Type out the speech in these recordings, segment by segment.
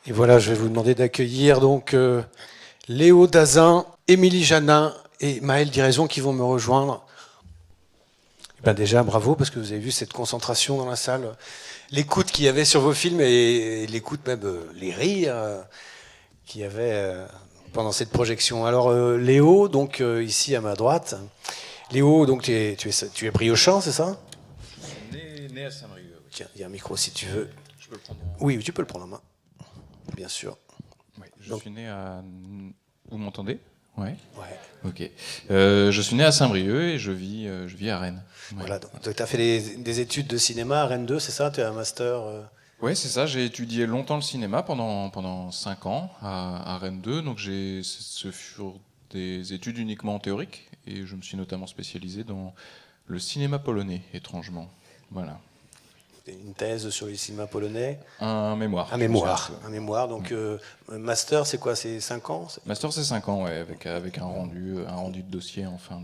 Et voilà, je vais vous demander d'accueillir donc Léo Dazin, Émilie Janin et Maëlle Diraison qui vont me rejoindre. Et ben déjà, bravo, parce que vous avez vu cette concentration dans la salle, l'écoute qu'il y avait sur vos films et l'écoute même, les rires qu'il y avait pendant cette projection. Alors Léo, donc ici à ma droite. Léo, donc tu es pris au chant, c'est ça? Né à Saint-Brieuc. Oui. Tiens, il y a un micro si tu veux. Je peux le prendre. Oui, tu peux le prendre en main, bien sûr. Oui, je suis né à. Vous m'entendez? Ouais. Ouais. Ok. Je suis né à Saint-Brieuc et je vis à Rennes. Ouais. Voilà, donc tu as fait des études de cinéma à Rennes 2, c'est ça? Tu as un master Ouais, c'est ça. J'ai étudié longtemps le cinéma pendant 5 ans à Rennes 2. Donc ce furent des études uniquement théoriques et je me suis notamment spécialisé dans le cinéma polonais, étrangement. Voilà. une thèse sur le cinéma polonais? Un mémoire. Un mémoire. Donc, master, c'est quoi? C'est 5 ans? Master, c'est 5 ans, ouais, avec un rendu de dossier en fin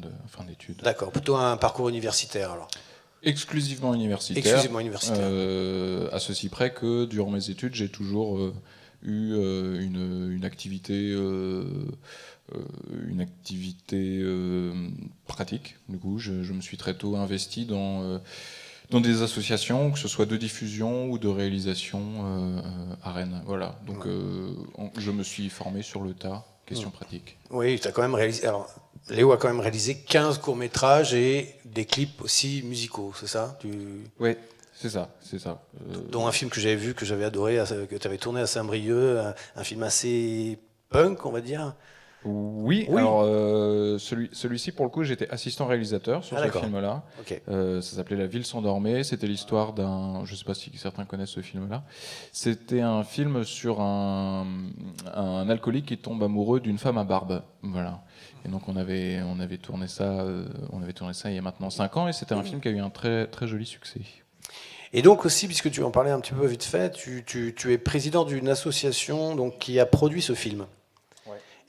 d'études. D'accord, plutôt un parcours universitaire alors. Exclusivement universitaire. Exclusivement universitaire. À ceci près que durant mes études, j'ai toujours eu une activité pratique. Du coup, je me suis très tôt investi dans des associations, que ce soit de diffusion ou de réalisation à Rennes. Voilà. Donc, je me suis formé sur le tas. Question pratique. Oui, tu as quand même réalisé. Alors, Léo a quand même réalisé 15 courts-métrages et des clips aussi musicaux, c'est ça? Oui, c'est ça. Dont un film que j'avais vu, que j'avais adoré, que tu avais tourné à Saint-Brieuc, un film assez punk, on va dire. Oui, alors celui-ci, pour le coup, j'étais assistant réalisateur sur ce film-là. Okay. Ça s'appelait La ville s'endormait. C'était l'histoire d'un... Je ne sais pas si certains connaissent ce film-là. C'était un film sur un alcoolique qui tombe amoureux d'une femme à barbe. Voilà. Et donc on avait tourné ça il y a maintenant 5 ans et c'était un film qui a eu un très, très joli succès. Et donc aussi, puisque tu en parlais un petit peu vite fait, tu es président d'une association donc, qui a produit ce film.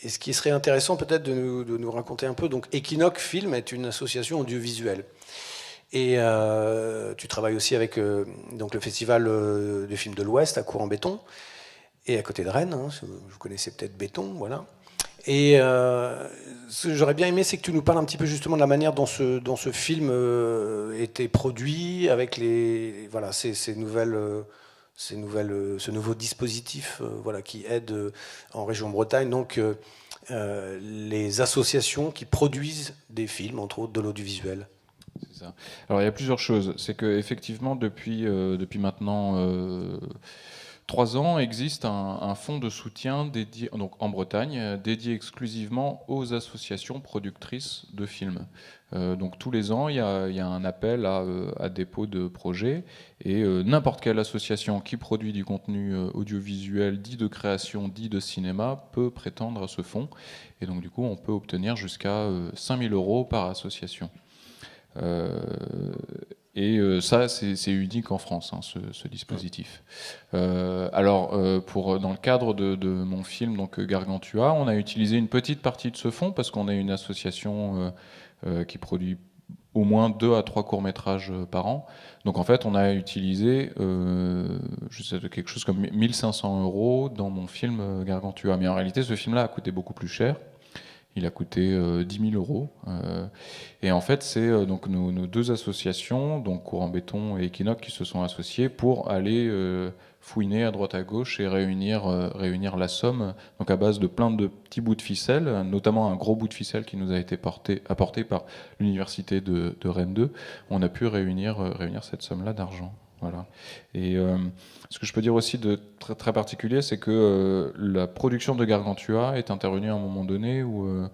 Et ce qui serait intéressant peut-être de nous raconter un peu, donc Equinox Film est une association audiovisuelle. Et tu travailles aussi avec donc le festival du film de l'Ouest à Cour-en-Béton, et à côté de Rennes, hein, vous connaissez peut-être Béton, voilà. Et ce que j'aurais bien aimé, c'est que tu nous parles un petit peu justement de la manière dont ce film était produit, avec voilà, ce nouveau dispositif voilà, qui aide en région Bretagne, donc les associations qui produisent des films, entre autres de l'audiovisuel. C'est ça. Alors il y a plusieurs choses. C'est qu'effectivement, depuis maintenant 3 ans, existe un fonds de soutien dédié, donc en Bretagne, dédié exclusivement aux associations productrices de films. Donc tous les ans, il y a un appel à dépôt de projets et n'importe quelle association qui produit du contenu audiovisuel, dit de création, dit de cinéma, peut prétendre à ce fonds. Et donc du coup, on peut obtenir jusqu'à 5 000 € par association. Et ça, c'est unique en France, hein, ce dispositif. Alors, dans le cadre de mon film, donc Gargantua, on a utilisé une petite partie de ce fonds parce qu'on est une association qui produit au moins 2 à 3 courts-métrages par an. Donc en fait, on a utilisé quelque chose comme 1 500 € dans mon film Gargantua. Mais en réalité, ce film-là a coûté beaucoup plus cher. Il a coûté 10 000 €. Et en fait, c'est donc nos 2 associations, donc Cour-en-Béton et Equinox, qui se sont associées pour aller fouiner à droite à gauche et réunir la somme, donc à base de plein de petits bouts de ficelle, notamment un gros bout de ficelle qui nous a été apporté par l'université de Rennes 2. On a pu réunir cette somme-là d'argent. Voilà. Et ce que je peux dire aussi de très, très particulier, c'est que la production de Gargantua est intervenue à un moment donné où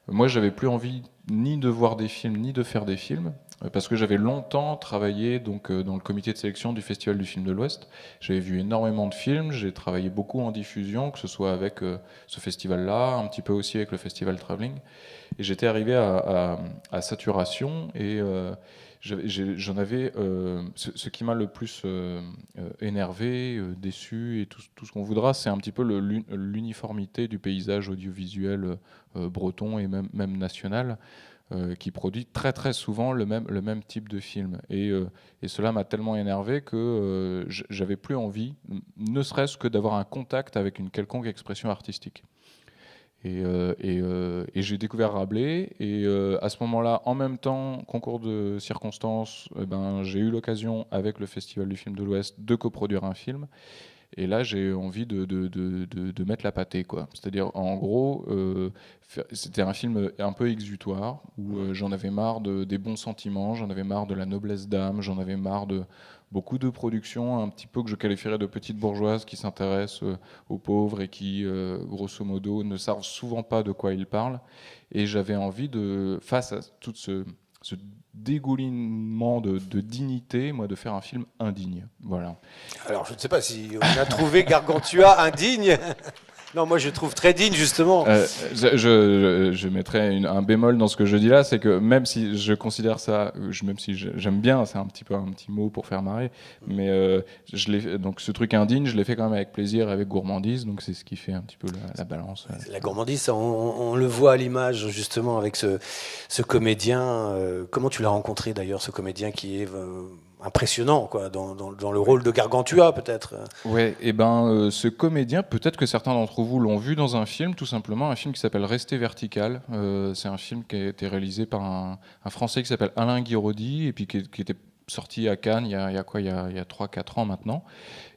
moi, j'avais plus envie ni de voir des films, ni de faire des films, parce que j'avais longtemps travaillé donc, dans le comité de sélection du Festival du film de l'Ouest. J'avais vu énormément de films, j'ai travaillé beaucoup en diffusion, que ce soit avec ce festival-là, un petit peu aussi avec le Festival Travelling. Et j'étais arrivé à saturation et... j'en avais ce qui m'a le plus énervé, déçu et tout ce qu'on voudra, c'est un petit peu l'uniformité du paysage audiovisuel breton et même national. qui produit très très souvent le même type de film. Et cela m'a tellement énervé que j'avais plus envie, ne serait-ce que d'avoir un contact avec une quelconque expression artistique. Et j'ai découvert Rabelais, et à ce moment-là, en même temps, concours de circonstances, j'ai eu l'occasion, avec le Festival du film de l'Ouest, de coproduire un film. Et là, j'ai envie de mettre la pâtée, quoi. C'est-à-dire, en gros, c'était un film un peu exutoire, où j'en avais marre des bons sentiments, j'en avais marre de la noblesse d'âme, j'en avais marre de beaucoup de productions un petit peu que je qualifierais de petites bourgeoises qui s'intéressent aux pauvres et qui, grosso modo, ne savent souvent pas de quoi ils parlent. Et j'avais envie face à tout ce dégoulinement de dignité, moi, de faire un film indigne. Voilà. Alors, je ne sais pas si on a trouvé Gargantua indigne. Non, moi je trouve très digne, justement. Je mettrais un bémol dans ce que je dis là, c'est que même si je considère ça, même si j'aime bien, c'est un petit mot pour faire marrer, mais donc ce truc indigne, je l'ai fait quand même avec plaisir, avec gourmandise, donc c'est ce qui fait un petit peu la balance. La gourmandise, on le voit à l'image, justement, avec ce comédien. Comment tu l'as rencontré, d'ailleurs, ce comédien qui est impressionnant, quoi, dans le rôle de Gargantua, peut-être. Ouais, et ce comédien, peut-être que certains d'entre vous l'ont vu dans un film, tout simplement, un film qui s'appelle Rester vertical. C'est un film qui a été réalisé par un Français qui s'appelle Alain Guiraudy, et puis qui était sorti à Cannes il y a 3-4 ans maintenant.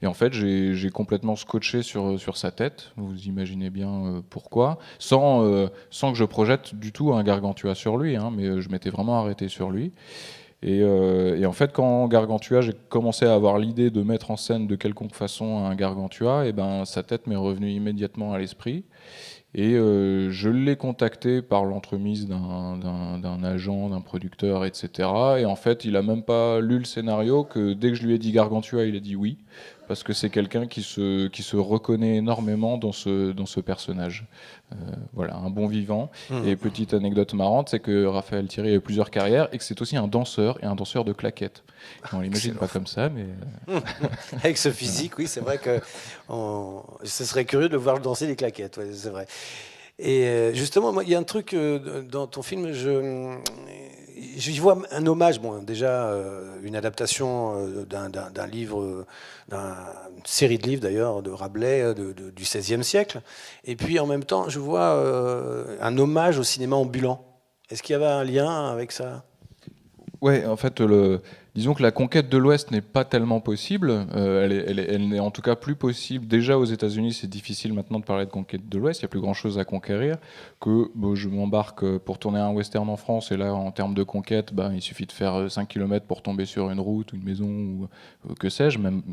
Et en fait, j'ai complètement scotché sur sa tête. Vous imaginez bien pourquoi. Sans que je projette du tout un Gargantua sur lui, hein, mais je m'étais vraiment arrêté sur lui. Et en fait, quand Gargantua, j'ai commencé à avoir l'idée de mettre en scène de quelconque façon un Gargantua, et sa tête m'est revenue immédiatement à l'esprit. Et je l'ai contacté par l'entremise d'un agent, d'un producteur, etc. Et en fait, il n'a même pas lu le scénario, que dès que je lui ai dit Gargantua, il a dit oui, parce que c'est quelqu'un qui se reconnaît énormément dans ce personnage. Voilà, un bon vivant. Et petite anecdote marrante, c'est que Raphaël Thierry a eu plusieurs carrières et que c'est aussi un danseur, et un danseur de claquettes. On l'imagine pas comme ça, mais... Avec ce physique, oui, c'est vrai que ce serait curieux de le voir danser des claquettes, ouais, c'est vrai. Et justement, moi, il y a un truc dans ton film, j'y vois un hommage, bon, déjà une adaptation d'un livre, d'une série de livres d'ailleurs, de Rabelais, du XVIe siècle. Et puis en même temps, je vois un hommage au cinéma ambulant. Est-ce qu'il y avait un lien avec ça ? Ouais, en fait, disons que la conquête de l'Ouest n'est pas tellement possible. Elle n'est en tout cas plus possible. Déjà aux États-Unis, c'est difficile maintenant de parler de conquête de l'Ouest. Il n'y a plus grand-chose à conquérir. Je m'embarque pour tourner un western en France, et là, en termes de conquête, il suffit de faire 5 km pour tomber sur une route, une maison, ou que sais-je, même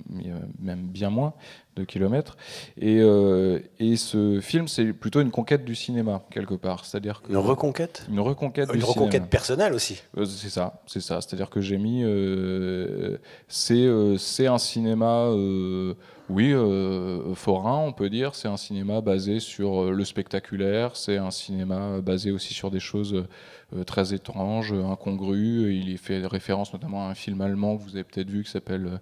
bien moins de kilomètres. Et ce film, c'est plutôt une conquête du cinéma, quelque part. C'est-à-dire que une reconquête du cinéma. Une reconquête personnelle aussi. C'est ça. C'est-à-dire que j'ai mis... c'est un cinéma... forain, on peut dire. C'est un cinéma basé sur le spectaculaire. C'est un cinéma basé aussi sur des choses très étranges, incongrues. Il y fait référence notamment à un film allemand que vous avez peut-être vu, qui s'appelle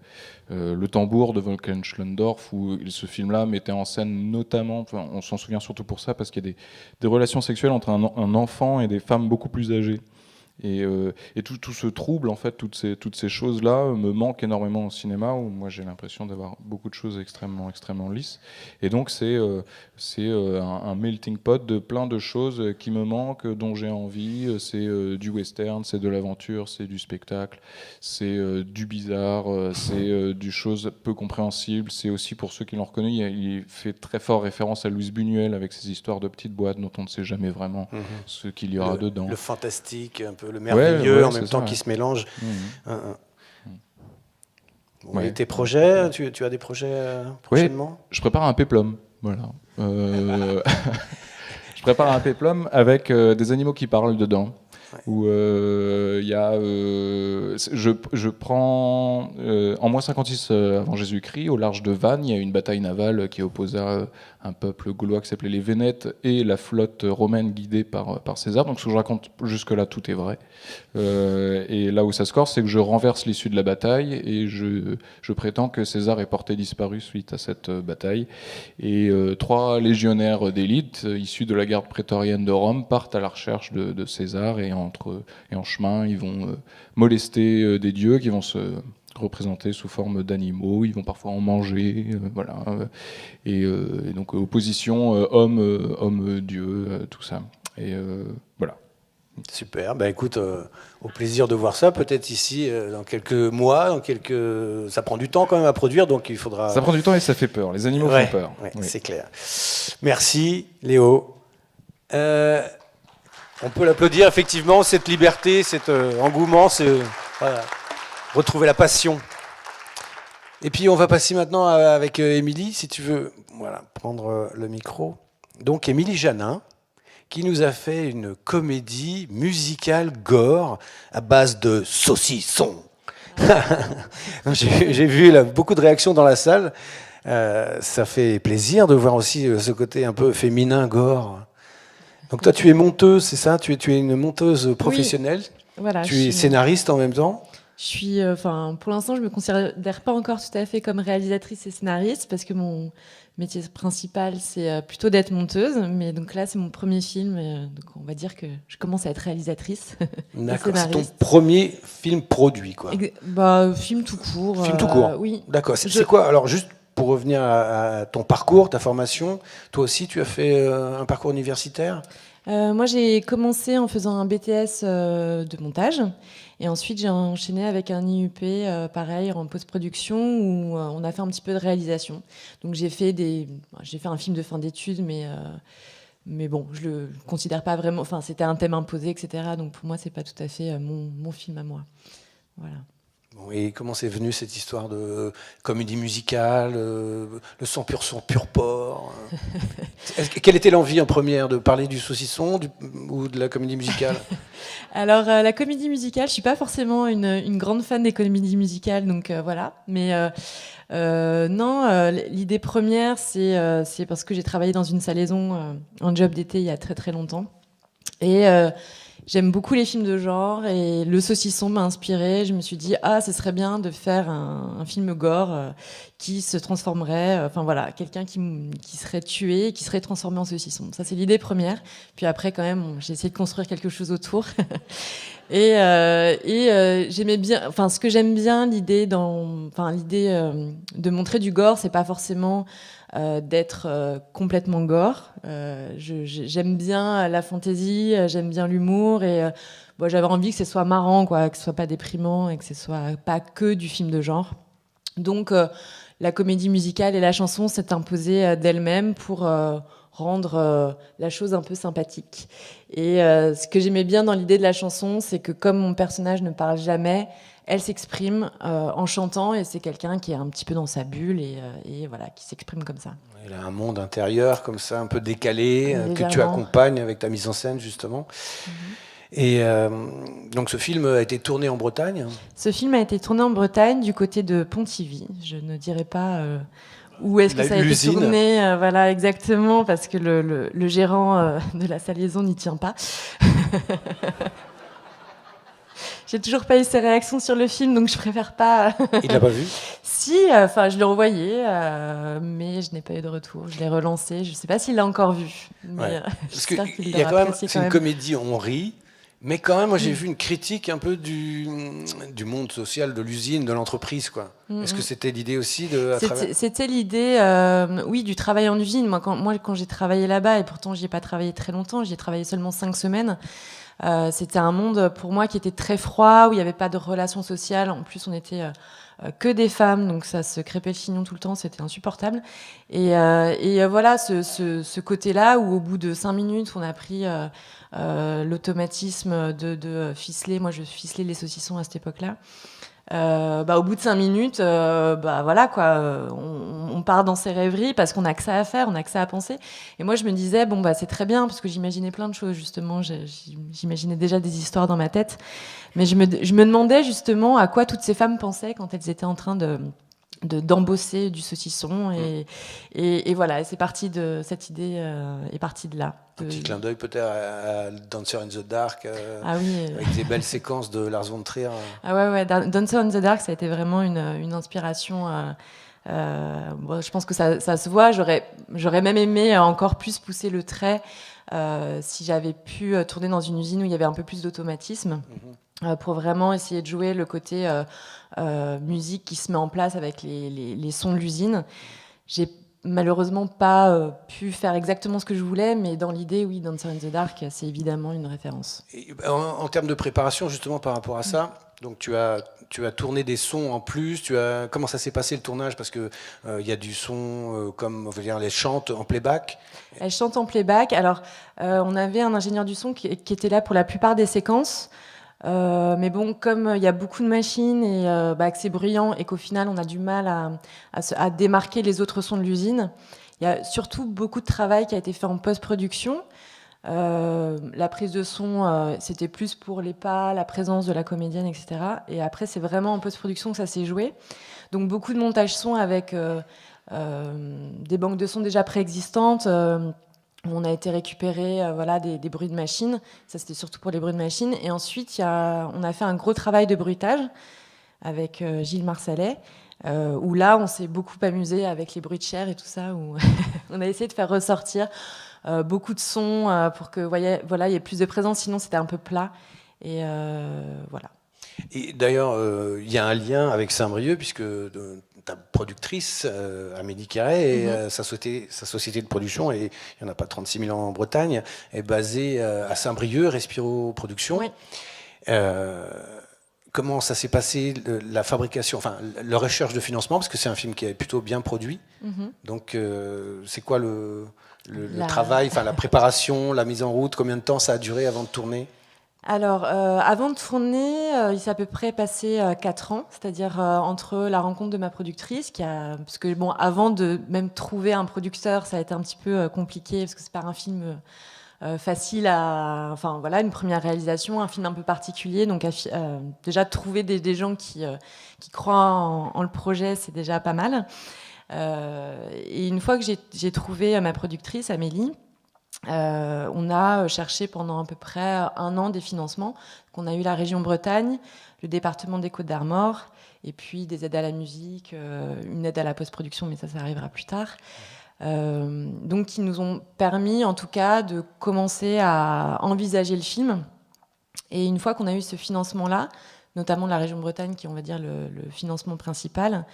Le Tambour de Wolfgang Schlöndorff, où ce film-là mettait en scène notamment, on s'en souvient surtout pour ça, parce qu'il y a des relations sexuelles entre un enfant et des femmes beaucoup plus âgées. Et tout ce trouble, en fait, toutes ces choses-là me manquent énormément au cinéma, où moi j'ai l'impression d'avoir beaucoup de choses extrêmement, extrêmement lisses. Et donc c'est un melting pot de plein de choses qui me manquent, dont j'ai envie. C'est du western, c'est de l'aventure, c'est du spectacle, c'est du bizarre, c'est du chose peu compréhensible. C'est aussi, pour ceux qui l'ont reconnu, il fait très fort référence à Louise Buñuel, avec ses histoires de petites boîtes dont on ne sait jamais vraiment ce qu'il y aura dedans. Le fantastique, un peu le merveilleux, en même temps qui se mélange. Et tes projets, tu as des projets prochainement ? Je prépare un péplum. Voilà. Je prépare un péplum avec des animaux qui parlent dedans. Où je prends en moins 56 avant Jésus-Christ, au large de Vannes, il y a une bataille navale qui opposa un peuple gaulois qui s'appelait les Vénètes et la flotte romaine guidée par César. Donc ce que je raconte jusque-là, tout est vrai. Et là où ça se corse, c'est que je renverse l'issue de la bataille, et je prétends que César est porté disparu suite à cette bataille. Et 3 légionnaires d'élite issus de la garde prétorienne de Rome partent à la recherche de César, et entre eux. Et en chemin, ils vont molester des dieux qui vont se représenter sous forme d'animaux. Ils vont parfois en manger, voilà. Et donc opposition homme-dieu, tout ça. Et voilà. Super, bah écoute, au plaisir de voir ça, peut-être ici dans quelques mois, ça prend du temps quand même à produire, donc il faudra... Ça prend du temps et ça fait peur, les animaux font peur. Ouais, oui. C'est clair. Merci Léo. On peut l'applaudir effectivement, cette liberté, cet engouement, voilà, retrouver la passion. Et puis on va passer maintenant avec Émilie, si tu veux prendre le micro. Donc Émilie Janin, qui nous a fait une comédie musicale gore à base de saucisson. J'ai vu là, beaucoup de réactions dans la salle. Ça fait plaisir de voir aussi ce côté un peu féminin gore. Donc toi, tu es monteuse, c'est ça ? Tu es une monteuse professionnelle. Oui, voilà, tu es scénariste en même temps ? Je suis, pour l'instant, je me considère pas encore tout à fait comme réalisatrice et scénariste parce que mon métier principal, c'est plutôt d'être monteuse. Mais donc là, c'est mon premier film, donc on va dire que je commence à être réalisatrice. D'accord. C'est ton premier film produit, quoi. Film tout court. Film tout court. Oui. D'accord. C'est quoi ? Alors juste pour revenir à ton parcours, ta formation. Toi aussi, tu as fait un parcours universitaire ? Moi, j'ai commencé en faisant un BTS de montage. Et ensuite, j'ai enchaîné avec un IUP, pareil, en post-production, où on a fait un petit peu de réalisation. Donc, j'ai fait un film de fin d'études, mais bon, je le considère pas vraiment... Enfin, c'était un thème imposé, etc. Donc, pour moi, c'est pas tout à fait mon film à moi. Voilà. Bon, et comment c'est venu cette histoire de comédie musicale, le sang pur porc Quelle était l'envie en première, de parler du saucisson ou de la comédie musicale ? Alors, la comédie musicale, je suis pas forcément une grande fan des comédies musicales, donc voilà. Mais non, l'idée première, c'est parce que j'ai travaillé dans une salaison, en job d'été, il y a très très longtemps. Et j'aime beaucoup les films de genre et le saucisson m'a inspirée. Je me suis dit, ce serait bien de faire un film gore qui se transformerait, quelqu'un qui serait tué, qui serait transformé en saucisson. Ça, c'est l'idée première. Puis après, quand même, j'ai essayé de construire quelque chose autour. Et j'aimais bien, ce que j'aime bien, l'idée de montrer du gore, c'est pas forcément d'être complètement gore. J'aime bien la fantaisie, j'aime bien l'humour et j'avais envie que ce soit marrant, que ce soit pas déprimant et que ce soit pas que du film de genre. Donc la comédie musicale et la chanson s'est imposée d'elle-même pour rendre la chose un peu sympathique. Et ce que j'aimais bien dans l'idée de la chanson, c'est que comme mon personnage ne parle jamais, elle s'exprime en chantant et c'est quelqu'un qui est un petit peu dans sa bulle et voilà, qui s'exprime comme ça. Elle a un monde intérieur comme ça, un peu décalé, que tu accompagnes avec ta mise en scène justement. Et donc ce film a été tourné en Bretagne ? Ce film a été tourné en Bretagne, du côté de Pontivy. Je ne dirais pas où est-ce que ça a été tourné, voilà, exactement, parce que le gérant de la salaison n'y tient pas. J'ai toujours pas eu ses réactions sur le film, donc je préfère pas... Il l'a pas vu ? Si, je l'ai envoyé, mais je n'ai pas eu de retour. Je l'ai relancé, je sais pas s'il l'a encore vu. Mais parce qu'il y a quand même, c'est une comédie, on rit, mais quand même, moi j'ai vu une critique un peu du monde social, de l'usine, de l'entreprise, quoi. Est-ce que c'était l'idée aussi C'était l'idée, oui, du travail en usine. Moi, quand j'ai travaillé là-bas, et pourtant j'y ai pas travaillé très longtemps, j'y ai travaillé seulement 5 semaines. C'était un monde pour moi qui était très froid, où il n'y avait pas de relations sociales. En plus, on était que des femmes, donc ça se crêpait le chignon tout le temps, c'était insupportable. Et voilà, ce côté-là où au bout de 5 minutes, on a pris l'automatisme de ficeler. Moi, je ficelais les saucissons à cette époque-là. Au bout de 5 minutes, voilà quoi, on part dans ses rêveries parce qu'on a que ça à faire, on a que ça à penser. Et moi je me disais c'est très bien parce que j'imaginais plein de choses justement, j'imaginais déjà des histoires dans ma tête, mais je me demandais justement à quoi toutes ces femmes pensaient quand elles étaient en train d'embosser du saucisson et voilà, et c'est parti de cette idée est partie de là. Un petit clin d'œil peut-être à Dancer in the Dark, oui. avec des belles séquences de Lars von Trier. Ah ouais, Dancer in the Dark, ça a été vraiment une inspiration. Je pense que ça se voit. J'aurais même aimé encore plus pousser le trait si j'avais pu tourner dans une usine où il y avait un peu plus d'automatisme, pour vraiment essayer de jouer le côté musique qui se met en place avec les sons de l'usine. J'ai malheureusement pas pu faire exactement ce que je voulais, mais dans l'idée, oui, Dancer in the Dark, c'est évidemment une référence. Et en termes de préparation, justement, par rapport à ça, donc tu as tourné des sons en plus. Comment ça s'est passé le tournage? Parce que il y a du son, comme on veut dire, les chantes en playback. Elle chante en playback. Alors, on avait un ingénieur du son qui était là pour la plupart des séquences. Mais bon, comme il y a beaucoup de machines et que c'est bruyant et qu'au final on a du mal à démarquer les autres sons de l'usine, il y a surtout beaucoup de travail qui a été fait en post-production. La prise de son, c'était plus pour les pas, la présence de la comédienne, etc. Et après, c'est vraiment en post-production que ça s'est joué. Donc beaucoup de montage son avec des banques de sons déjà préexistantes. On a été récupérer des bruits de machine. Ça, c'était surtout pour les bruits de machine. Et ensuite, on a fait un gros travail de bruitage avec Gilles Marsalet, où là, on s'est beaucoup amusé avec les bruits de chair et tout ça, où on a essayé de faire ressortir beaucoup de sons pour que il y ait plus de présence. Sinon, c'était un peu plat. Et voilà. Et d'ailleurs, il y a un lien avec Saint-Brieuc, puisque ta productrice, Amélie Carré, et sa société de production, et il n'y en a pas 36 000 en Bretagne, est basée à Saint-Brieuc, Respiro Productions. Oui. Comment ça s'est passé, la fabrication, enfin, la recherche de financement, parce que c'est un film qui est plutôt bien produit. Donc, c'est quoi le travail, enfin, la préparation, la mise en route? Combien de temps ça a duré avant de tourner? Alors, avant de tourner, il s'est à peu près passé 4 ans, c'est-à-dire entre la rencontre de ma productrice, parce que bon, avant de même trouver un producteur, ça a été un petit peu compliqué, parce que c'est pas un film facile une première réalisation, un film un peu particulier, donc déjà trouver des gens qui croient en le projet, c'est déjà pas mal. Et une fois que j'ai trouvé ma productrice, Amélie, on a cherché pendant à peu près 1 an des financements. Donc on a eu la région Bretagne, le département des Côtes-d'Armor, et puis des aides à la musique, une aide à la post-production, mais ça arrivera plus tard. Donc qui nous ont permis en tout cas de commencer à envisager le film. Et une fois qu'on a eu ce financement-là, notamment de la région Bretagne, qui est, on va dire, le financement principal,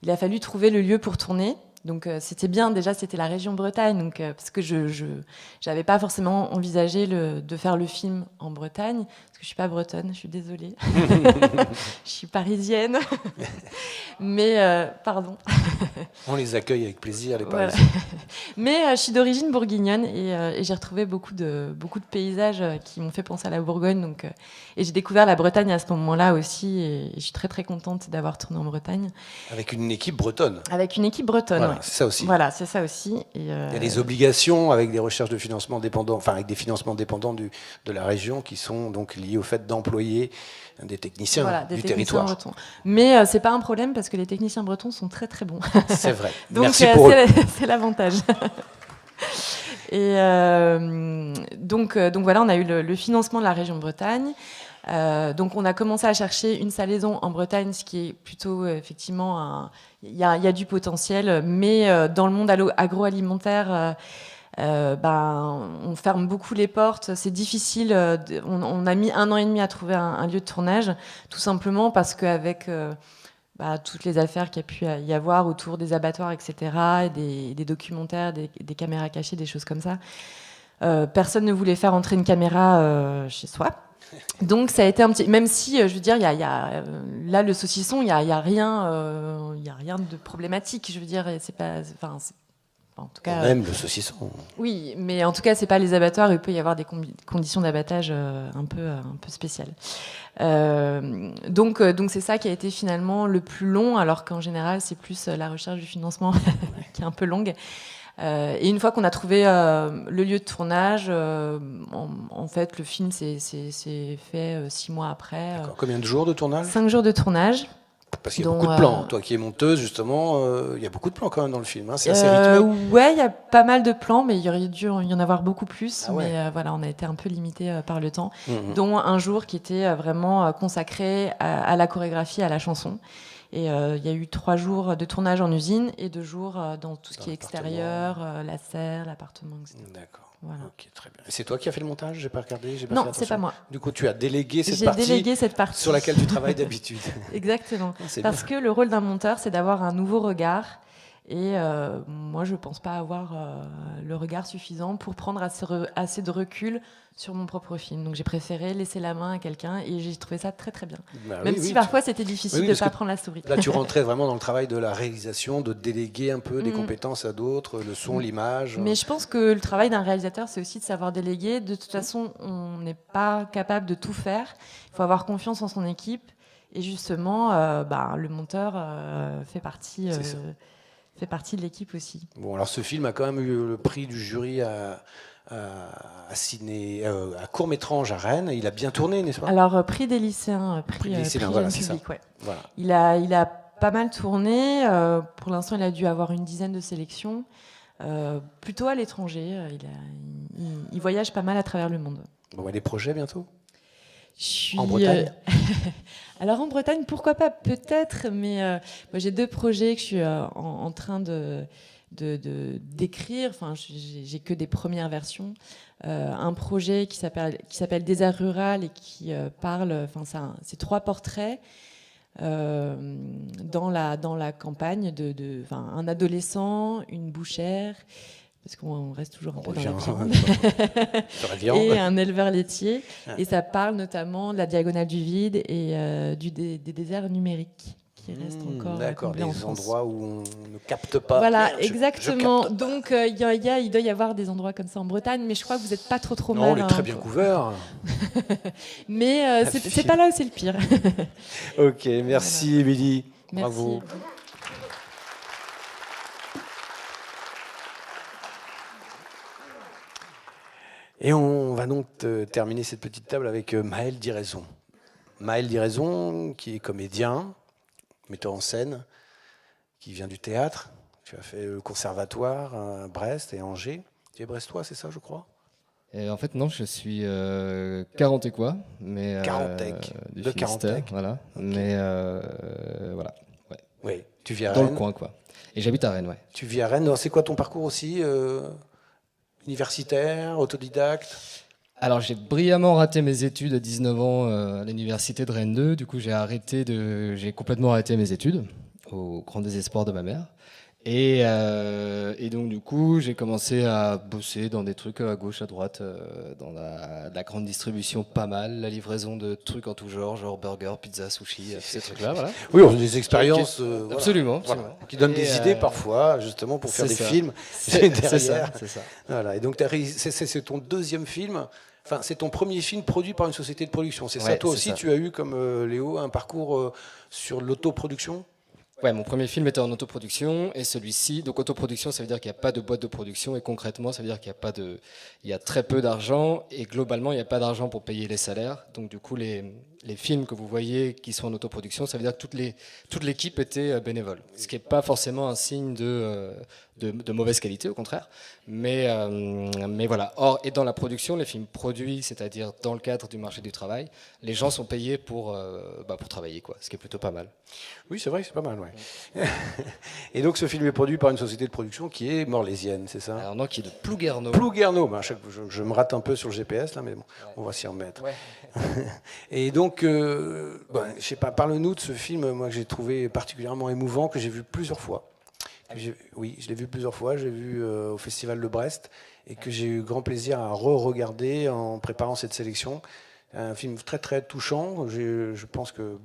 il a fallu trouver le lieu pour tourner. Donc c'était bien, déjà c'était la région Bretagne, donc, parce que je n'avais pas forcément envisagé de faire le film en Bretagne, parce que je ne suis pas bretonne, je suis désolée. Je suis parisienne. Mais, pardon. On les accueille avec plaisir, les Voilà. Parisiens. Mais je suis d'origine bourguignonne et j'ai retrouvé beaucoup de paysages qui m'ont fait penser à la Bourgogne. Donc, et j'ai découvert la Bretagne à ce moment-là aussi, et je suis très très contente d'avoir tourné en Bretagne. Avec une équipe bretonne. Avec une équipe bretonne, voilà, ouais. C'est ça aussi. Voilà, c'est ça aussi. Et il y a des obligations avec des recherches de financement dépendants, enfin avec des financements dépendants de la région qui sont donc liés au fait d'employer des techniciens du territoire. Bretons. Mais c'est pas un problème parce que les techniciens bretons sont très très bons. C'est vrai. Donc, merci pour eux. C'est l'avantage. Et donc voilà, on a eu le financement de la région Bretagne. Donc on a commencé à chercher une salaison en Bretagne, ce qui est plutôt effectivement il y a du potentiel, mais dans le monde agroalimentaire, on ferme beaucoup les portes, c'est difficile. On a mis 1 an et demi à trouver un lieu de tournage, tout simplement parce qu'avec toutes les affaires qu'il y a pu y avoir autour des abattoirs, etc., et des documentaires, des caméras cachées, des choses comme ça, personne ne voulait faire entrer une caméra chez soi. Donc ça a été un petit, même si je veux dire, il y a là le saucisson, il y a rien de problématique. Je veux dire, c'est pas, en tout cas. Même le saucisson. Oui, mais en tout cas, c'est pas les abattoirs. Il peut y avoir des conditions d'abattage un peu spéciales. Donc c'est ça qui a été finalement le plus long, alors qu'en général, c'est plus la recherche du financement qui est un peu longue. Et une fois qu'on a trouvé le lieu de tournage, en fait, le film s'est fait 6 mois après. Combien de jours de tournage? 5 jours de tournage. Parce qu'il y a beaucoup de plans. Toi qui es monteuse, justement, il y a beaucoup de plans quand même dans le film. Hein. C'est assez rythmé. Ouais, il y a pas mal de plans, mais il aurait dû y en avoir beaucoup plus. Ah ouais. Mais voilà, on a été un peu limité par le temps. Dont un jour qui était vraiment consacré à la chorégraphie, à la chanson. Et il y a eu 3 jours de tournage en usine et 2 jours dans tout ce qui est extérieur, la serre, l'appartement, etc. D'accord. Voilà. Ok, très bien. C'est toi qui as fait le montage? J'ai pas regardé, j'ai pas Non, fait c'est pas moi. Du coup, tu as délégué cette J'ai délégué cette partie sur laquelle tu travailles d'habitude. Exactement. C'est Parce que le rôle d'un monteur, c'est d'avoir un nouveau regard. Et moi, je ne pense pas avoir le regard suffisant pour prendre assez de recul sur mon propre film. Donc j'ai préféré laisser la main à quelqu'un et j'ai trouvé ça très très bien. Bah, Même si parfois c'était difficile de ne pas prendre la souris. Là, tu rentrais vraiment dans le travail de la réalisation, de déléguer un peu des compétences à d'autres, le son, l'image. Mais je pense que le travail d'un réalisateur, c'est aussi de savoir déléguer. De toute façon, on n'est pas capable de tout faire. Il faut avoir confiance en son équipe. Et justement, le monteur fait partie de l'équipe aussi. Bon, alors ce film a quand même eu le prix du jury à court-métrage à Rennes. Il a bien tourné, n'est-ce pas? Alors, prix des lycéens, prix voilà, jeune public, ouais. Voilà. Il a pas mal tourné. Pour l'instant, il a dû avoir une dizaine de sélections. Plutôt à l'étranger. Il voyage pas mal à travers le monde. Bon, des projets bientôt? En Bretagne? Alors en Bretagne, pourquoi pas? Peut-être, mais moi, j'ai 2 projets que je suis en train d'écrire. Enfin, j'ai que des premières versions. Un projet qui s'appelle Désert rural et qui parle. Enfin, c'est 3 portraits dans la campagne un adolescent, une bouchère. Parce qu'on reste toujours un peu dans la viande, et un éleveur laitier. Et ça parle notamment de la diagonale du vide et des déserts numériques qui restent encore D'accord, en des France. endroits où on ne capte pas. Voilà, exactement. Donc il doit y avoir des endroits comme ça en Bretagne, mais je crois que vous n'êtes pas trop mal. Non, on est très bien couverts. Mais c'est pas là où c'est le pire. Ok, merci Émilie. Merci. Bravo. Et on va donc terminer cette petite table avec Maël Diraison. Maël Diraison, qui est comédien, metteur en scène, qui vient du théâtre. Tu as fait le conservatoire à Brest et Angers. Tu es brestois, c'est ça, je crois? En fait, non, je suis carentécois, mais Carantec, de Carantec. Voilà, okay. Mais voilà. Ouais. Oui, tu vis à Dans Rennes. le coin, quoi. Et j'habite à Rennes, ouais. Tu vis à Rennes. C'est quoi ton parcours aussi universitaire, autodidacte? Alors, j'ai brillamment raté mes études à 19 ans à l'université de Rennes 2. Du coup, j'ai complètement arrêté mes études, au grand désespoir de ma mère. Et donc, du coup, j'ai commencé à bosser dans des trucs à gauche, à droite, dans la grande distribution, pas mal, la livraison de trucs en tout genre burger, pizza, sushi, ces trucs-là, voilà. Oui, on a des expériences absolument, voilà, qui donnent des idées parfois, justement, pour faire des films. C'est ça. Voilà. Et donc, c'est ton 2e film. Enfin, c'est ton premier film produit par une société de production. C'est ça, toi aussi, tu as eu, comme Léo, un parcours sur l'autoproduction? Ouais, mon premier film était en autoproduction et celui-ci, donc autoproduction, ça veut dire qu'il n'y a pas de boîte de production et concrètement, ça veut dire qu'il y a très peu d'argent et globalement, il n'y a pas d'argent pour payer les salaires. Donc du coup, les films que vous voyez qui sont en autoproduction, ça veut dire que toute l'équipe était bénévole, ce qui n'est pas forcément un signe de mauvaise qualité, au contraire. Mais voilà. Or, et dans la production, les films produits, c'est-à-dire dans le cadre du marché du travail, les gens sont payés pour travailler, quoi, ce qui est plutôt pas mal. Oui, c'est vrai, c'est pas mal, ouais. Et donc, ce film est produit par une société de production qui est morlaisienne, c'est ça? Alors non, qui est de Plouguerneau. Plouguerneau, je me rate un peu sur le GPS, là, mais bon, on va s'y remettre. Ouais. Et donc, je sais pas, parle-nous de ce film, moi, que j'ai trouvé particulièrement émouvant, que j'ai vu plusieurs fois. Oui, je l'ai vu plusieurs fois, j'ai vu au Festival de Brest, et que j'ai eu grand plaisir à re-regarder en préparant cette sélection. Un film très très touchant, je pense que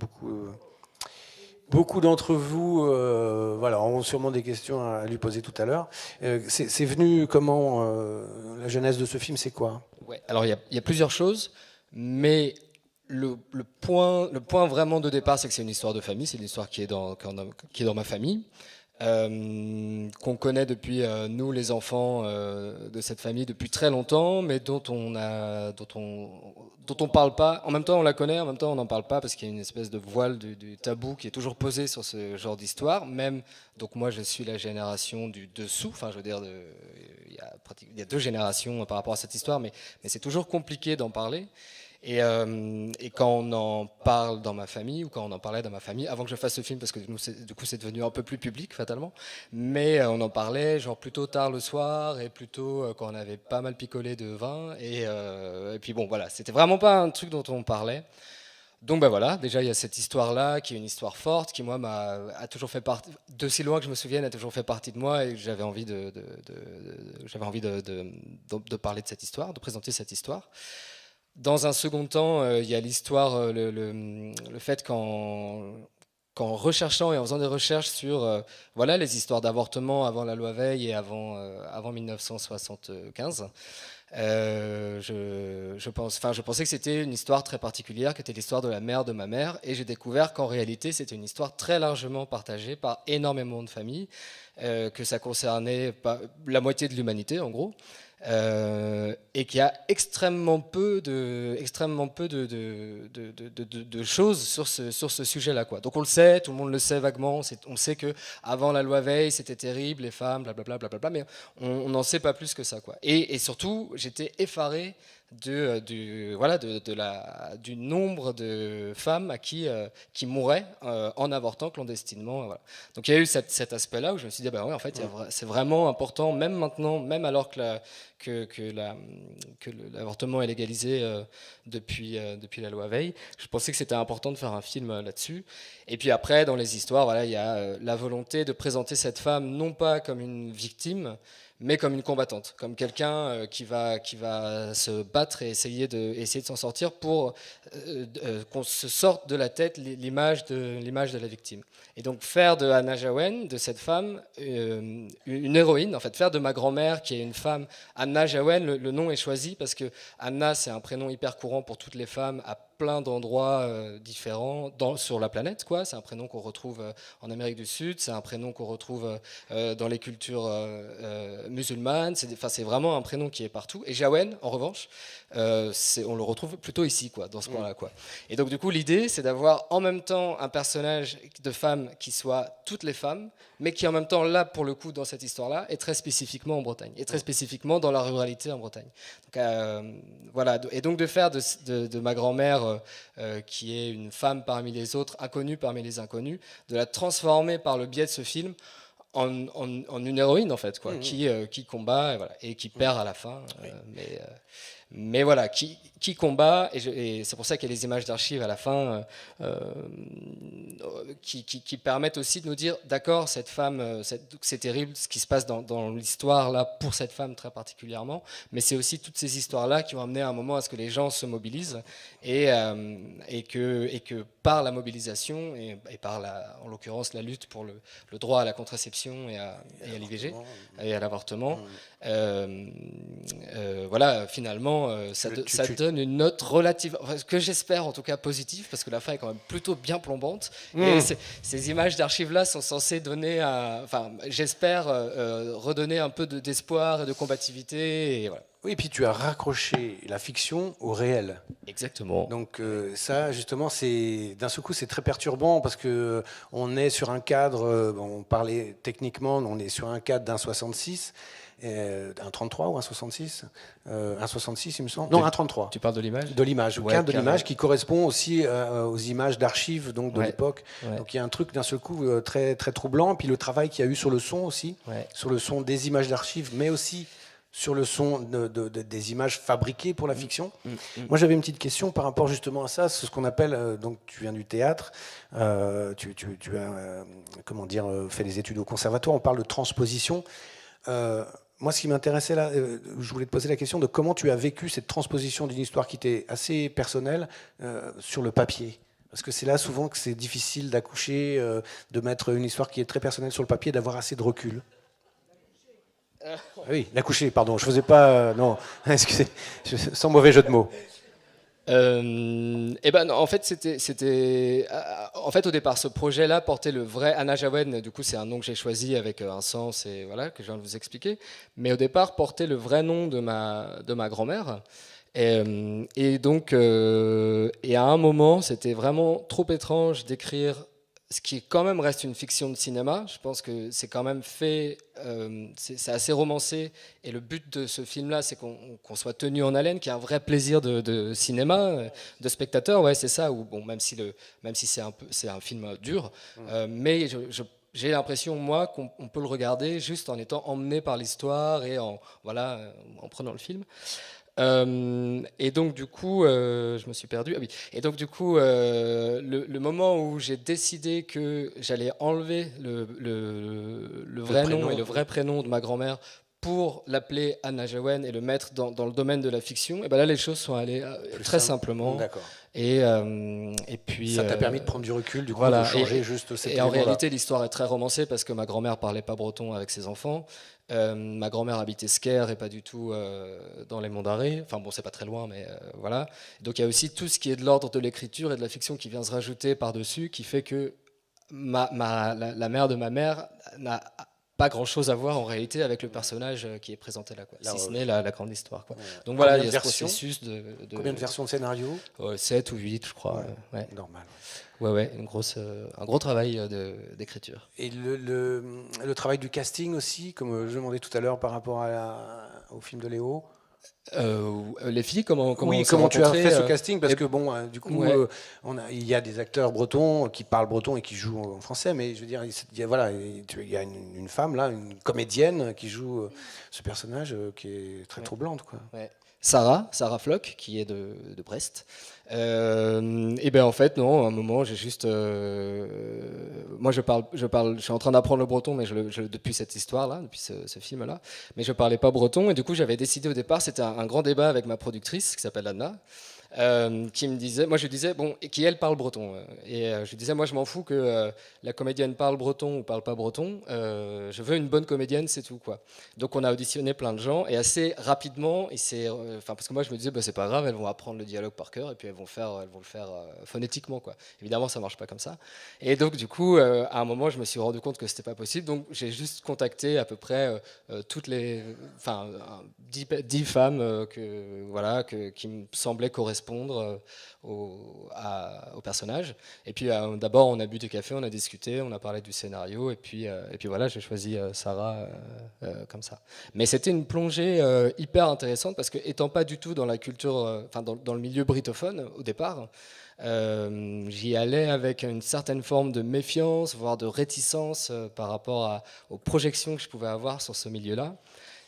beaucoup d'entre vous auront sûrement des questions à lui poser tout à l'heure. C'est venu comment, la genèse de ce film, c'est quoi? Ouais, alors il y a plusieurs choses, mais le point vraiment de départ, c'est que c'est une histoire de famille, c'est une histoire qui est dans ma famille. Qu'on connaît depuis nous les enfants de cette famille depuis très longtemps, mais dont on parle pas. En même temps, on la connaît, en même temps, on n'en parle pas parce qu'il y a une espèce de voile du tabou qui est toujours posé sur ce genre d'histoire. Même donc moi, je suis la génération du dessous. Enfin, je veux dire, il y a 2 générations par rapport à cette histoire, mais c'est toujours compliqué d'en parler. Et quand on en parle dans ma famille, ou quand on en parlait dans ma famille, avant que je fasse ce film, parce que du coup c'est devenu un peu plus public fatalement, mais on en parlait genre plutôt tard le soir, et plutôt quand on avait pas mal picolé de vin, et puis bon voilà, c'était vraiment pas un truc dont on parlait. Donc ben voilà, déjà il y a cette histoire-là qui est une histoire forte, qui moi a toujours fait partie, d'aussi loin que je me souvienne, a toujours fait partie de moi, et j'avais envie de parler de cette histoire, de présenter cette histoire. Dans un second temps, il y a l'histoire, le fait qu'en recherchant et en faisant des recherches sur voilà, les histoires d'avortement avant la loi Veil et avant 1975, je pensais que c'était une histoire très particulière, qui était l'histoire de la mère de ma mère, et j'ai découvert qu'en réalité c'était une histoire très largement partagée par énormément de familles, que ça concernait la moitié de l'humanité en gros. Et qu'il y a extrêmement peu de choses sur ce sujet-là, quoi. Donc on le sait, tout le monde le sait vaguement, on sait que avant la loi Veil, c'était terrible, les femmes, blablabla, blablabla, mais on n'en sait pas plus que ça, quoi. Et surtout, j'étais effaré du nombre de femmes qui mouraient en avortant clandestinement. Voilà. Donc il y a eu cet aspect-là où je me suis dit, bah ouais, en fait, c'est vraiment important, même maintenant, même alors que l'avortement est légalisé depuis la loi Veil. Je pensais que c'était important de faire un film là-dessus. Et puis après, dans les histoires, voilà, il y a la volonté de présenter cette femme non pas comme une victime, mais comme une combattante, comme quelqu'un qui va se battre et essayer de s'en sortir pour qu'on se sorte de la tête l'image de la victime. Et donc faire de Anna Jawen, de cette femme, une héroïne, en fait, faire de ma grand-mère, qui est une femme, Anna Jawen, le nom est choisi parce que Anna, c'est un prénom hyper courant pour toutes les femmes à plein d'endroits différents sur la planète, quoi. C'est un prénom qu'on retrouve en Amérique du Sud, c'est un prénom qu'on retrouve dans les cultures musulmanes, c'est vraiment un prénom qui est partout. Et Jawen, en revanche, on le retrouve plutôt ici, quoi, dans ce coin-là, quoi. Et donc du coup, l'idée, c'est d'avoir en même temps un personnage de femme qui soit toutes les femmes, mais qui en même temps, là, pour le coup, dans cette histoire-là, est très spécifiquement en Bretagne, et très spécifiquement dans la ruralité en Bretagne. Donc, voilà. Et donc de faire de ma grand-mère, qui est une femme parmi les autres, inconnue parmi les inconnus, de la transformer par le biais de ce film en une héroïne, en fait, quoi, qui combat et qui perd à la fin. Mais voilà, qui combat, et c'est pour ça qu'il y a les images d'archives à la fin qui permettent aussi de nous dire, d'accord, cette femme, c'est terrible ce qui se passe dans l'histoire là pour cette femme très particulièrement, mais c'est aussi toutes ces histoires-là qui ont amené à un moment à ce que les gens se mobilisent et que par la mobilisation et par en l'occurrence la lutte pour le droit à la contraception et à l'IVG et à l'avortement, voilà, finalement ça donne une note relative, que j'espère en tout cas positive, parce que la fin est quand même plutôt bien plombante. Et ces images d'archives là sont censées donner, j'espère redonner un peu d'espoir et de combativité. Et voilà. Oui, et puis tu as raccroché la fiction au réel. Exactement. Donc ça, justement, d'un seul coup, c'est très perturbant parce que on est sur un cadre, on parlait techniquement, on est sur un cadre d'un 66, un 33 ou un 66, un 66, il me semble. Non, un 33. Tu parles de l'image ? De l'image, au cadre de l'image qui correspond aussi aux images d'archives donc de l'époque. Ouais. Donc il y a un truc d'un seul coup très très troublant. Puis le travail qu'il y a eu sur le son aussi, sur le son des images d'archives, mais aussi sur le son des images fabriquées pour la fiction. Moi, j'avais une petite question par rapport justement à ça, c'est ce qu'on appelle, donc tu viens du théâtre, tu as fait des études au conservatoire, on parle de transposition. Moi, ce qui m'intéressait là, je voulais te poser la question de comment tu as vécu cette transposition d'une histoire qui était assez personnelle sur le papier. Parce que c'est là souvent que c'est difficile d'accoucher, de mettre une histoire qui est très personnelle sur le papier, d'avoir assez de recul. Oui, l'accoucher, pardon, je faisais pas... non, excusez, sans mauvais jeu de mots. En fait, en fait, au départ, ce projet-là portait le vrai Anna Jawen. Du coup, c'est un nom que j'ai choisi avec un sens et voilà que je viens de vous expliquer. Mais au départ, portait le vrai nom de ma grand-mère. Et donc, à un moment, c'était vraiment trop étrange d'écrire ce qui quand même reste une fiction de cinéma. Je pense que c'est quand même fait, c'est assez romancé, et le but de ce film-là, c'est qu'on soit tenu en haleine, qu'il y ait un vrai plaisir de cinéma, de spectateur, ouais, c'est ça. Ou bon, même si c'est un film dur, mais j'ai l'impression, moi, qu'on peut le regarder juste en étant emmené par l'histoire et en prenant le film. Et donc du coup, je me suis perdu. Ah oui. Et donc du coup, le moment où j'ai décidé que j'allais enlever le vrai nom et le vrai prénom de ma grand-mère pour l'appeler Anna Jawen et le mettre dans le domaine de la fiction, et ben là les choses sont allées très simplement. D'accord. Et puis ça t'a permis de prendre du recul, du coup, voilà, de changer juste ces Et en réalité, l'histoire est très romancée parce que ma grand-mère parlait pas breton avec ses enfants. Ma grand-mère habitait Sker et pas du tout dans les Monts d'Arrée. Enfin bon, c'est pas très loin, mais voilà. Donc il y a aussi tout ce qui est de l'ordre de l'écriture et de la fiction qui vient se rajouter par-dessus, qui fait que la mère de ma mère n'a pas grand-chose à voir en réalité avec le personnage qui est présenté là, quoi. Si ce n'est la grande histoire, quoi. Donc voilà, il y a ce processus de... Combien de versions de scénario? 7 ou 8, je crois. Ouais. Normal. Ouais, un gros travail d'écriture. Et le travail du casting aussi, comme je demandais tout à l'heure par rapport au film de Léo. Les filles, comment tu as fait ce casting? Parce que bon, du coup, il y a des acteurs bretons qui parlent breton et qui jouent en français, mais je veux dire, il y a une femme là, une comédienne qui joue ce personnage qui est très troublante, quoi. Ouais. Sarah Floch, qui est de Brest. Et ben en fait non, à un moment j'ai juste, moi je suis en train d'apprendre le breton, mais depuis cette histoire là, depuis ce film là, mais je parlais pas breton, et du coup j'avais décidé au départ, c'était un grand débat avec ma productrice qui s'appelle Anna. Qui me disait, moi je disais, bon, et qui elle parle breton, et je disais, moi je m'en fous que la comédienne parle breton ou parle pas breton, je veux une bonne comédienne, c'est tout, quoi. Donc on a auditionné plein de gens, et assez rapidement, parce que moi je me disais, bah, c'est pas grave, elles vont apprendre le dialogue par cœur et puis elles vont le faire phonétiquement, quoi. Évidemment ça marche pas comme ça, et donc du coup à un moment je me suis rendu compte que c'était pas possible, donc j'ai juste contacté à peu près 10 femmes qui me semblaient correspondre au personnage. Et puis d'abord on a bu des cafés, on a discuté, on a parlé du scénario, et puis voilà, j'ai choisi Sarah comme ça. Mais c'était une plongée hyper intéressante parce que, étant pas du tout dans la culture, dans le milieu britophone au départ, j'y allais avec une certaine forme de méfiance, voire de réticence par rapport aux projections que je pouvais avoir sur ce milieu-là.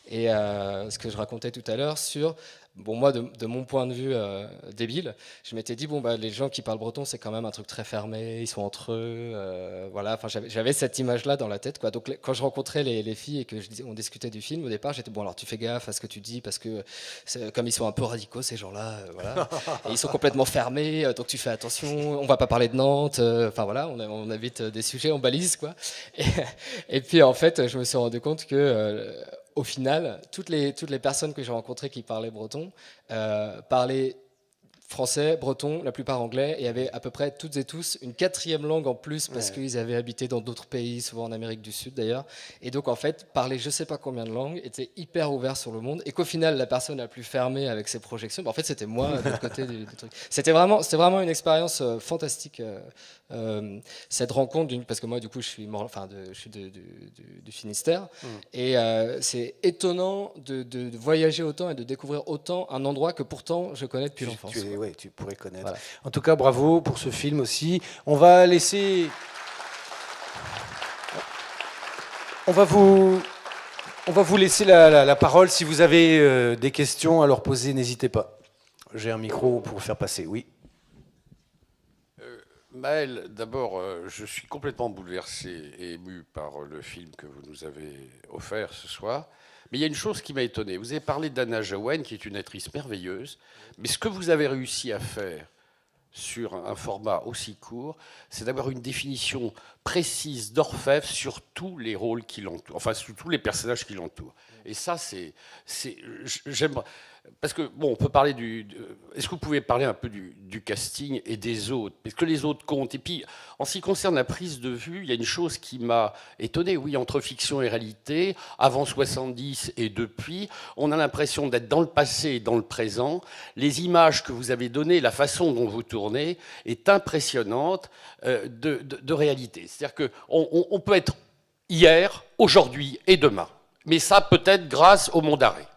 Et ce que je racontais tout à l'heure sur... Bon, moi, de mon point de vue débile, je m'étais dit, les gens qui parlent breton, c'est quand même un truc très fermé, ils sont entre eux, voilà. Enfin, j'avais cette image-là dans la tête, quoi. Donc, quand je rencontrais les filles et que on discutait du film, au départ, j'étais, bon, alors tu fais gaffe à ce que tu dis, parce que comme ils sont un peu radicaux, ces gens-là, voilà. Et ils sont complètement fermés, donc tu fais attention, on va pas parler de Nantes, enfin voilà, on évite des sujets, on balise, quoi. Et puis, en fait, je me suis rendu compte que... au final, toutes les personnes que j'ai rencontrées qui parlaient breton parlaient français, breton, la plupart anglais, et avaient à peu près toutes et tous une 4e langue en plus parce qu'ils avaient habité dans d'autres pays, souvent en Amérique du Sud d'ailleurs. Et donc en fait, parler je sais pas combien de langues, était hyper ouvert sur le monde, et qu'au final, la personne la plus fermée avec ses projections, en fait c'était moi de l'autre côté du truc. C'était vraiment une expérience fantastique. Cette rencontre, parce que moi du coup je suis du Finistère, et c'est étonnant de voyager autant et de découvrir autant un endroit que pourtant je connais depuis l'enfance. Tu pourrais connaître. Voilà. En tout cas, bravo pour ce film aussi. On va vous laisser la parole. Si vous avez des questions à leur poser, n'hésitez pas. J'ai un micro pour faire passer. Oui. Maël, d'abord, je suis complètement bouleversé et ému par le film que vous nous avez offert ce soir. Mais il y a une chose qui m'a étonné. Vous avez parlé d'Anna Jawen, qui est une actrice merveilleuse. Mais ce que vous avez réussi à faire sur un format aussi court, c'est d'avoir une définition précise d'orfèvre sur tous les rôles qui l'entourent, enfin sur tous les personnages qui l'entourent. Et ça, j'aime. Parce que, bon, on peut parler est-ce que vous pouvez parler un peu du casting et des autres? Parce que les autres comptent. Et puis, en ce qui concerne la prise de vue, il y a une chose qui m'a étonné. Oui, entre fiction et réalité, avant 70 et depuis, on a l'impression d'être dans le passé et dans le présent. Les images que vous avez données, la façon dont vous tournez, tournée est impressionnante de réalité. C'est-à-dire qu'on peut être hier, aujourd'hui et demain. Mais ça peut-être grâce au Monde Arrêt.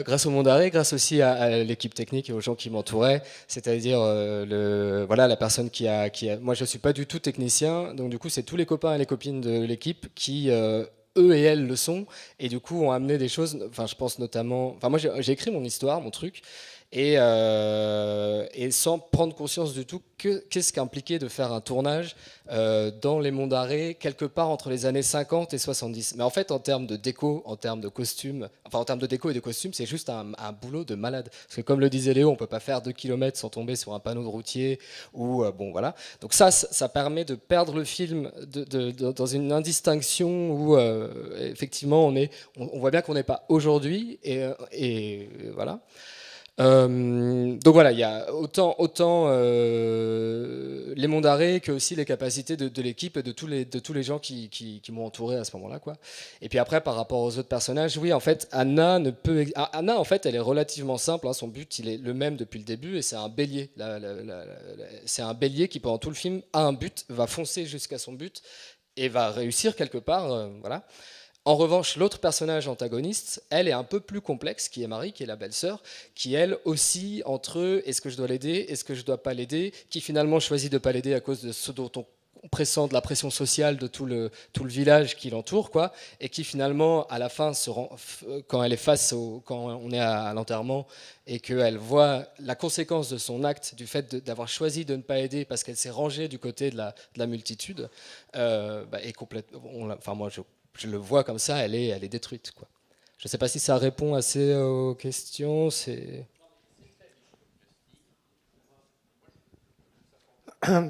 Grâce au Monde Arrêt, grâce aussi à l'équipe technique et aux gens qui m'entouraient, c'est-à-dire voilà, la personne qui a... Moi, je ne suis pas du tout technicien, donc du coup, c'est tous les copains et les copines de l'équipe qui, eux et elles le sont, et du coup, ont amené des choses, enfin, je pense notamment... Enfin, moi, j'ai écrit mon histoire, mon truc, et sans prendre conscience du tout qu'est-ce qu'impliquait de faire un tournage dans les mondes d'arrêt quelque part entre les années 50 et 70. Mais en fait, en termes de déco, en termes de costumes, enfin en termes de déco et de costumes, c'est juste un boulot de malade. Parce que comme le disait Léo, on peut pas faire 2 km sans tomber sur un panneau de routier ou bon voilà. Donc ça permet de perdre le film dans une indistinction où effectivement on voit bien qu'on n'est pas aujourd'hui et voilà. Donc voilà, il y a autant les mondes d'arrêt que aussi les capacités de l'équipe et de tous les gens qui m'ont entouré à ce moment-là, quoi. Et puis après, par rapport aux autres personnages, oui, en fait, Anna en fait, elle est relativement simple. Hein, son but, il est le même depuis le début, et c'est un bélier. C'est un bélier qui, pendant tout le film, a un but, va foncer jusqu'à son but et va réussir quelque part, voilà. En revanche, l'autre personnage antagoniste, elle est un peu plus complexe, qui est Marie, qui est la belle-sœur, qui elle aussi, entre eux, est-ce que je dois l'aider, est-ce que je ne dois pas l'aider, qui finalement choisit de ne pas l'aider à cause de ce dont on pressent de la pression sociale de tout le village qui l'entoure, quoi, et qui finalement, à la fin, quand elle est quand on est à l'enterrement, et qu'elle voit la conséquence de son acte, du fait d'avoir choisi de ne pas aider parce qu'elle s'est rangée du côté de la multitude, est complètement... Enfin, moi, je le vois comme ça, elle est détruite, quoi. Je ne sais pas si ça répond assez aux questions.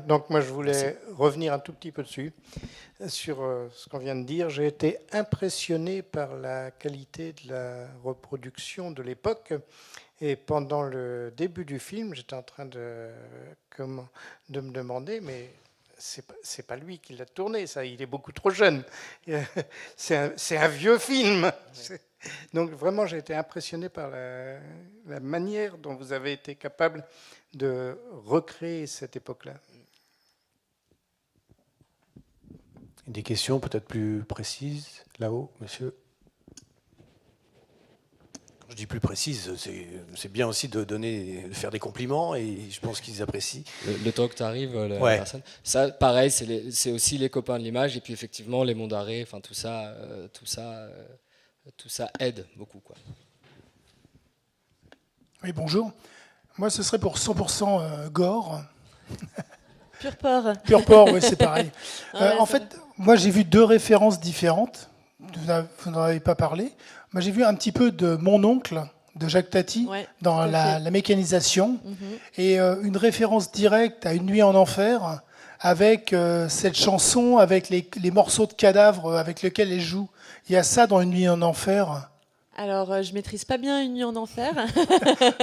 Donc moi je voulais revenir un tout petit peu dessus, sur ce qu'on vient de dire. J'ai été impressionné par la qualité de la reproduction de l'époque, et pendant le début du film, j'étais en train de me demander, mais c'est pas lui qui l'a tourné, ça, il est beaucoup trop jeune. C'est un vieux film. Donc vraiment, j'ai été impressionné par la manière dont vous avez été capable de recréer cette époque-là. Des questions peut-être plus précises, là-haut, monsieur? Je dis plus précises, c'est bien aussi de faire des compliments, et je pense qu'ils apprécient. Le temps que tu arrives, la personne. Ça, pareil, c'est aussi les copains de l'image, et puis effectivement, les mondes d'arrêt, enfin tout ça aide beaucoup, quoi. Oui, bonjour. Moi, ce serait pour 100% gore. Pur porc. Pur porc, oui, c'est pareil. En fait, moi, j'ai vu 2 références différentes. Vous n'en avez pas parlé. Moi, j'ai vu un petit peu de Mon oncle, de Jacques Tati, dans la mécanisation, et une référence directe à Une nuit en enfer, avec cette chanson, avec les morceaux de cadavres avec lesquels elle joue. Il y a ça dans Une nuit en enfer. Alors, je maîtrise pas bien Une nuit en enfer.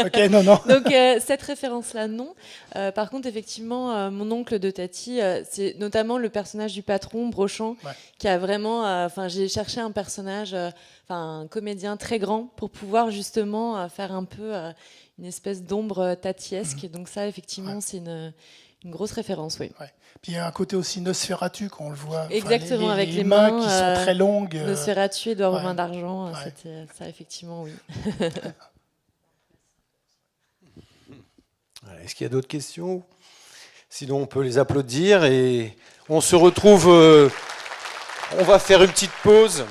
Ok, non. Donc, cette référence-là, non. Par contre, effectivement, Mon oncle de Tati, c'est notamment le personnage du patron, Brochant, qui a vraiment... j'ai cherché un personnage, un comédien très grand, pour pouvoir justement faire un peu une espèce d'ombre tatiesque. Donc ça, effectivement, c'est une grosse référence, oui. Ouais. Puis il y a un côté aussi Nosferatu, quand on le voit. Exactement, avec les mains qui sont très longues. Nosferatu, Édouard Robin d'Argent, c'était ça, effectivement, oui. Est-ce qu'il y a d'autres questions? Sinon, on peut les applaudir, et on se retrouve. On va faire une petite pause.